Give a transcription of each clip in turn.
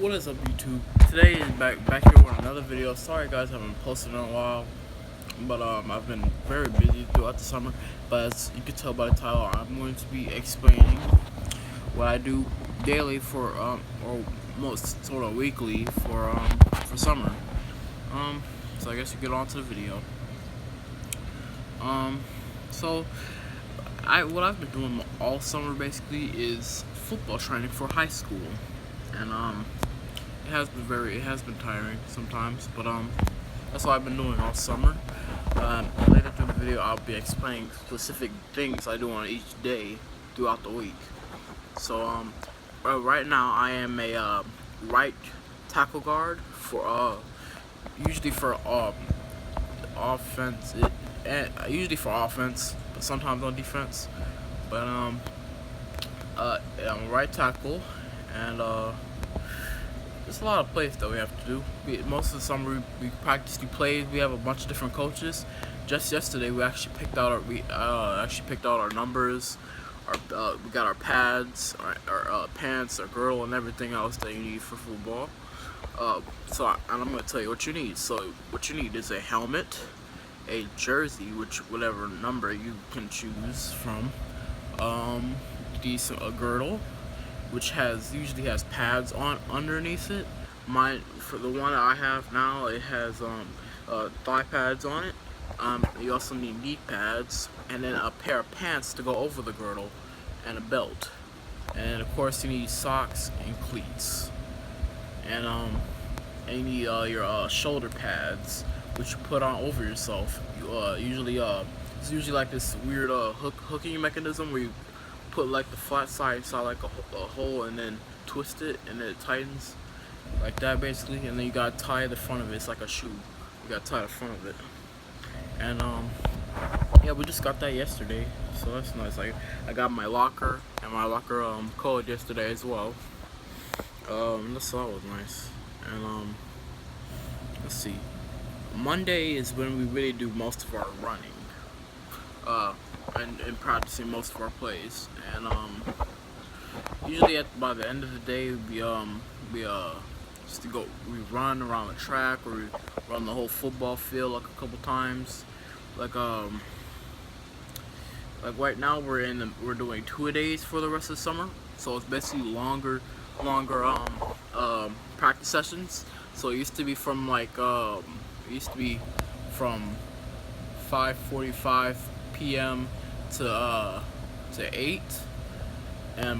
What is up, YouTube? Today is back here with another video. Sorry guys, I haven't posted in a while, but I've been very busy throughout the summer. But as you can tell by the title, I'm going to be explaining what I do daily for or most sort of weekly for summer. So I guess you get on to the video. So what I've been doing all summer basically is football training for high school, and it has been tiring sometimes, but that's what I've been doing all summer. Later through the video, I'll be explaining specific things I do on each day throughout the week. So right now I am a right tackle guard for usually for offense. Usually for offense, but sometimes on defense. But I'm a right tackle, and there's a lot of plays that we have to do. Most of the summer we practice the plays. We have a bunch of different coaches. Just yesterday we actually picked out our numbers. We got our pads, our pants, our girdle, and everything else that you need for football. And I'm gonna tell you what you need. So what you need is a helmet, a jersey, whatever number you can choose from, a girdle, which usually has pads on underneath it. For the one I have now, it has thigh pads on it. You also need knee pads, and then a pair of pants to go over the girdle, and a belt. And of course you need socks and cleats. And you need your shoulder pads, which you put on over yourself. It's usually like this weird hooking mechanism where you put like the flat side inside like a hole, and then twist it, and then it tightens like that basically. And then you gotta tie the front of it. It's like a shoe. You gotta tie the front of it. And yeah, we just got that yesterday, so that's nice. I got my locker and my locker code yesterday as well. That's all was nice. And let's see. Monday is when we really do most of our running, and practicing most of our plays. And usually by the end of the day, we run around the track, or we run the whole football field like a couple times. Like right now we're doing 2-a-days for the rest of the summer, so it's basically longer practice sessions. So it used to be from 5:45 p.m. to 8,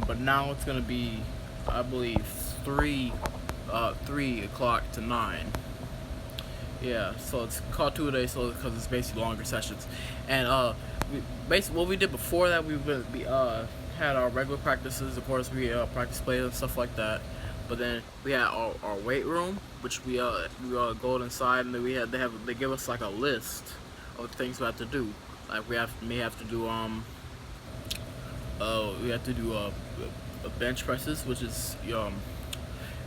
but now it's gonna be, I believe, 3 o'clock to 9. Yeah, so it's called 2-a-days, so because it's basically longer sessions. And what we did before that, we had our regular practices. Of course, we practice plays and stuff like that. But then we had our weight room, which we go inside, and then they give us like a list of things we have to do. Like we have to do bench presses, which is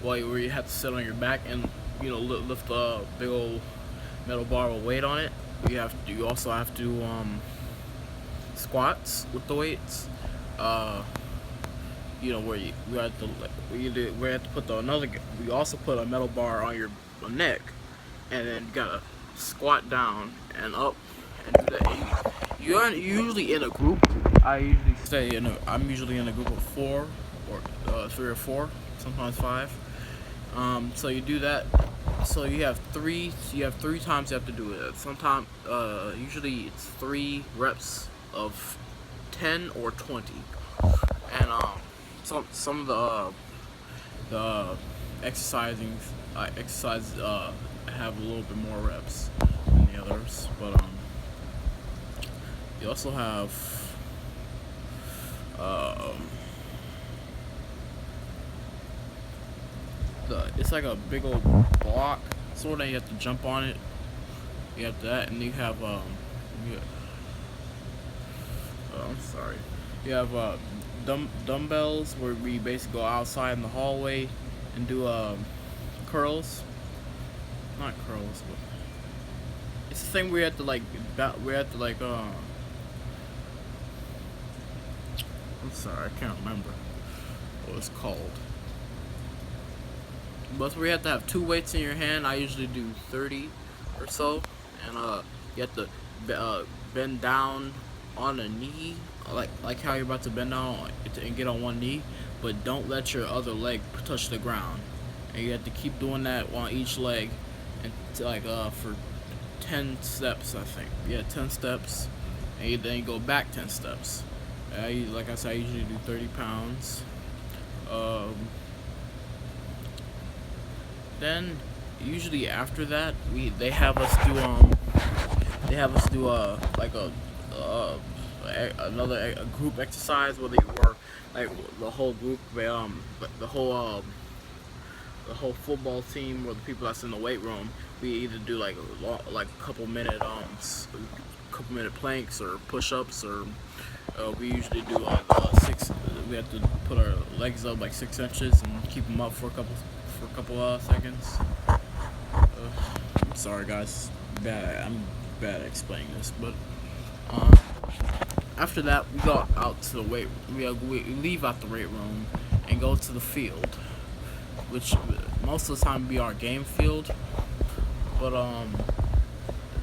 where you have to sit on your back and lift a big old metal bar with weight on it. You also have to do squats with the weights. Where we have to put we also put a metal bar on your neck, and then you gotta squat down and up and do that. You're usually in a group. I'm usually in a group of 4 or 3 or 4, sometimes 5. So you do that. So you have three times you have to do it. Sometimes usually it's 3 reps of 10 or 20. And some of the exercises have a little bit more reps than the others, but you also have it's like a big old block, sort of. You have to jump on it. You have that, and you have I'm sorry. You have dumbbells, where we basically go outside in the hallway and do curls. Not curls, but it's the thing where we have to I'm sorry, I can't remember what it's called. but where you have to have 2 weights in your hand. I usually do 30 or so, and you have to bend down on a knee, like how you're about to bend down and get on one knee, but don't let your other leg touch the ground. And you have to keep doing that on each leg, and for 10 steps, I think. Yeah, 10 steps, and then you go back 10 steps. Like I said, I usually do 30 pounds. Then usually after that, they have us do another group exercise where they work like the whole group, the whole football team or the people that's in the weight room. We either do like a couple minute planks or push-ups, or we usually do six. We have to put our legs up like 6 inches and keep them up for a couple seconds. I'm sorry, guys. I'm bad at explaining this, but after that we go out to the weight. We leave out the weight room and go to the field, which most of the time be our game field. But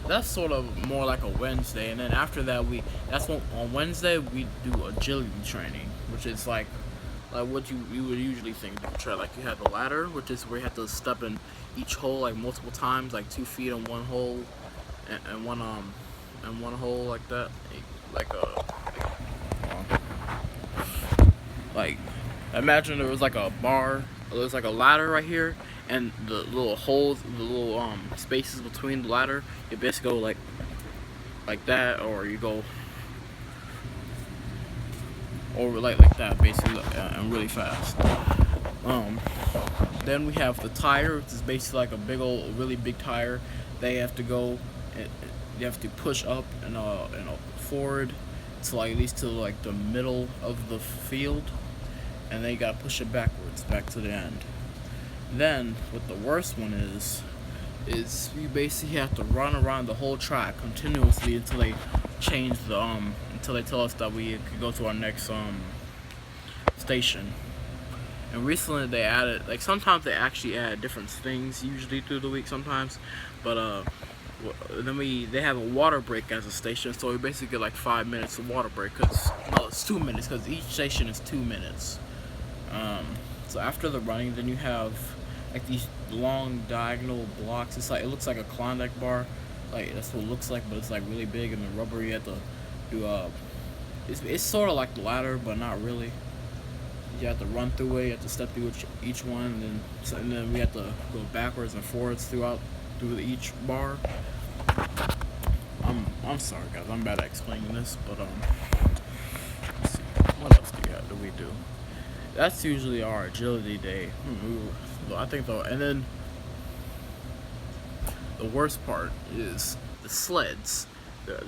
that's sort of more like a Wednesday, and then after that on Wednesday we do agility training, which is like what you would usually think. Like you have the ladder, which is where you have to step in each hole like multiple times, like 2 feet in one hole, and one hole like that, like imagine there was like a bar, there's like a ladder right here, and the little holes, the little spaces between the ladder, you basically go like that, or you go over like that basically, and really fast. Then we have the tire, which is basically like a really big tire. They have to go, you have to push up and forward to at least to like the middle of the field, and then you gotta push it backwards back to the end. Then what the worst one is you basically have to run around the whole track continuously until they change until they tell us that we could go to our next station. And recently they added, sometimes they actually add different things usually through the week sometimes, but then they have a water break as a station, so we basically get 5 minutes of water break. It's 2 minutes because each station is 2 minutes. So after the running, then you have these long diagonal blocks. It looks like a Klondike bar, that's what it looks like, but it's really big and the rubber. You have to do it's sort of like the ladder, but not really. You have to run through it. You have to step through each one, and then we have to go backwards and forwards through each bar. I'm sorry, guys. I'm bad at explaining this, but let's see. What else do we do? That's usually our agility day. I think though, and then the worst part is the sleds.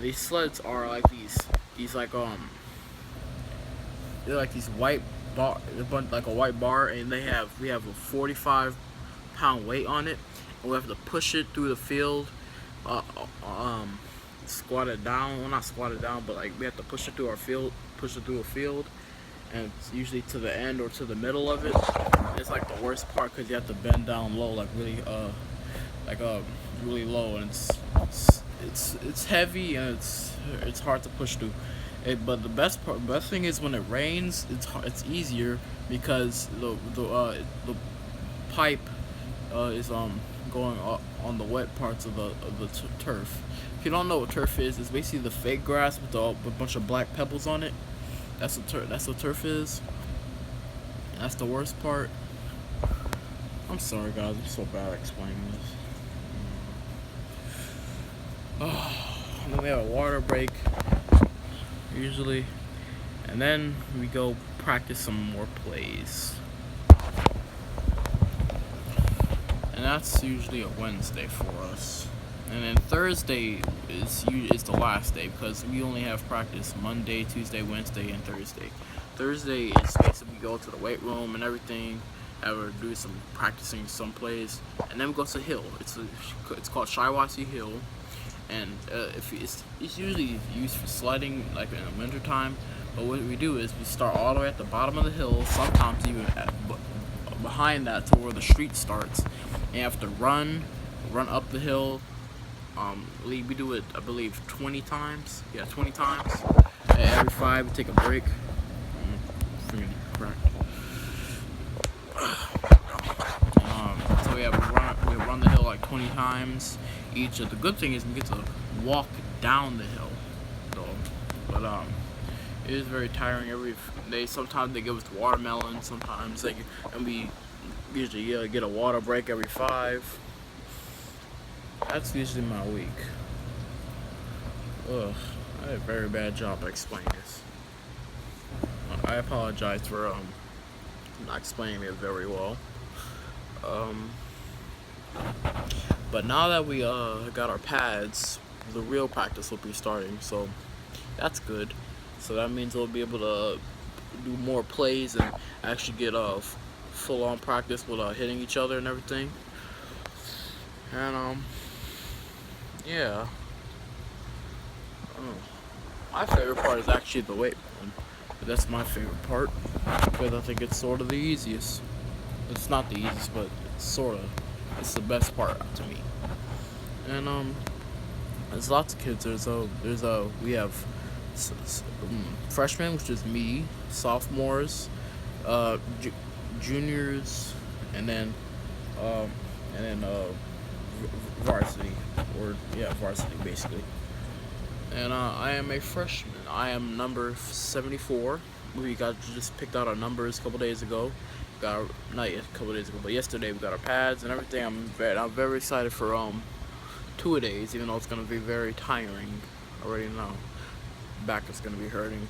These sleds are like they're like these white bar, like a white bar, and we have a 45-pound weight on it, and we have to push it through the field, squat it down. Well, not squat it down, but we have to push it through a field, and it's usually to the end or to the middle of it. It's the worst part because you have to bend down low, really low, and it's heavy, and it's hard to push through. But the best thing is when it rains, it's easier because the pipe is going on the wet parts of the turf. If you don't know what turf is, it's basically the fake grass with a bunch of black pebbles on it. That's what turf is. And that's the worst part. I'm sorry, guys. I'm so bad at explaining this. And then we have a water break usually, and then we go practice some more plays. And that's usually a Wednesday for us. And then Thursday is the last day because we only have practice Monday, Tuesday, Wednesday, and Thursday. Thursday is basically we go to the weight room and everything, do some practicing some plays, and then we go to Hill. It's called Shiawassee Hill, and it's usually used for sledding in the winter time. But what we do is we start all the way at the bottom of the hill, sometimes even behind that to where the street starts. And you have to run up the hill. We do it, I believe, 20 times. Yeah, 20 times. And every 5, we take a break. Correct. So we run the hill like 20 times each. The good thing is we get to walk down the hill, though. But it is very tiring every day. Sometimes they give us watermelon. Sometimes and we usually get a water break every 5. That's usually my week. Ugh, I did a very bad job explaining this. I apologize for not explaining it very well. But now that we got our pads, the real practice will be starting, so that's good. So that means we'll be able to do more plays and actually get full-on practice without hitting each other and everything. And yeah. My favorite part is actually the weight room. That's my favorite part because I think it's sort of the easiest. It's not the easiest, but it's the best part to me. And there's lots of kids. We have freshmen, which is me, sophomores, juniors, and then varsity, varsity basically. And I am a freshman. I am number 74. We just picked out our numbers a couple days ago. Not yet, a couple days ago, but yesterday we got our pads and everything. I'm very excited for 2-a-days, even though it's gonna be very tiring. I already know. Back is gonna be hurting.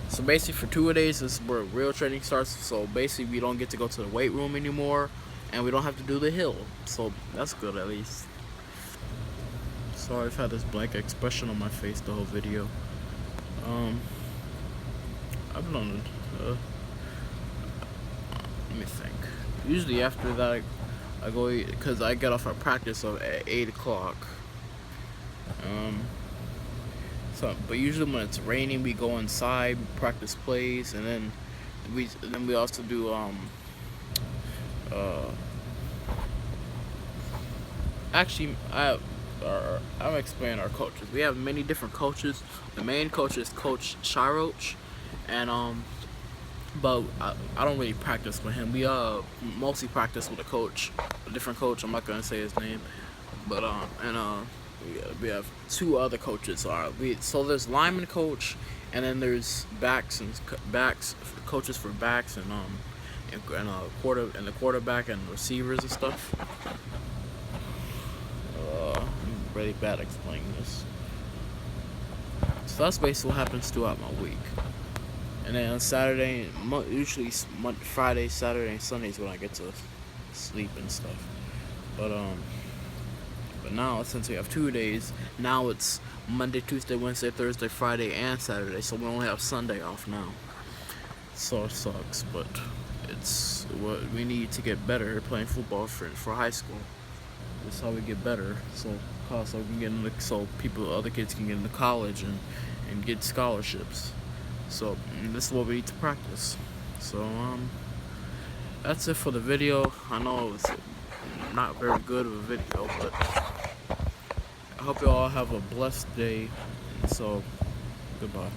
So basically, for 2-a-days, this is where real training starts. So basically, we don't get to go to the weight room anymore, and we don't have to do the hill. So that's good at least. Sorry, I've had this blank expression on my face the whole video. I've done it. Let me think. Usually after that, I go eat, because I get off at practice at 8 o'clock. But usually when it's raining, we go inside, practice plays, and then we also do actually I'm explaining our coaches. We have many different coaches. The main coach is Coach Shiroch, and but I don't really practice with him. We mostly practice with a different coach. I'm not gonna say his name, but we have 2 other coaches. So there's lineman coach, and then there's backs coaches for backs and the quarterback and receivers and stuff. I'm really bad at explaining this. So that's basically what happens throughout my week. And then on Saturday, usually Friday, Saturday, and Sunday is when I get to sleep and stuff. But now, since we have 2 days, now it's Monday, Tuesday, Wednesday, Thursday, Friday, and Saturday. So we only have Sunday off now. So it sucks, but it's what we need to get better at playing football for high school. That's how we get better. So we can get other kids can get into college and get scholarships. So this is what we need to practice. So that's it for the video. I know it's not very good of a video, but I hope you all have a blessed day. So goodbye.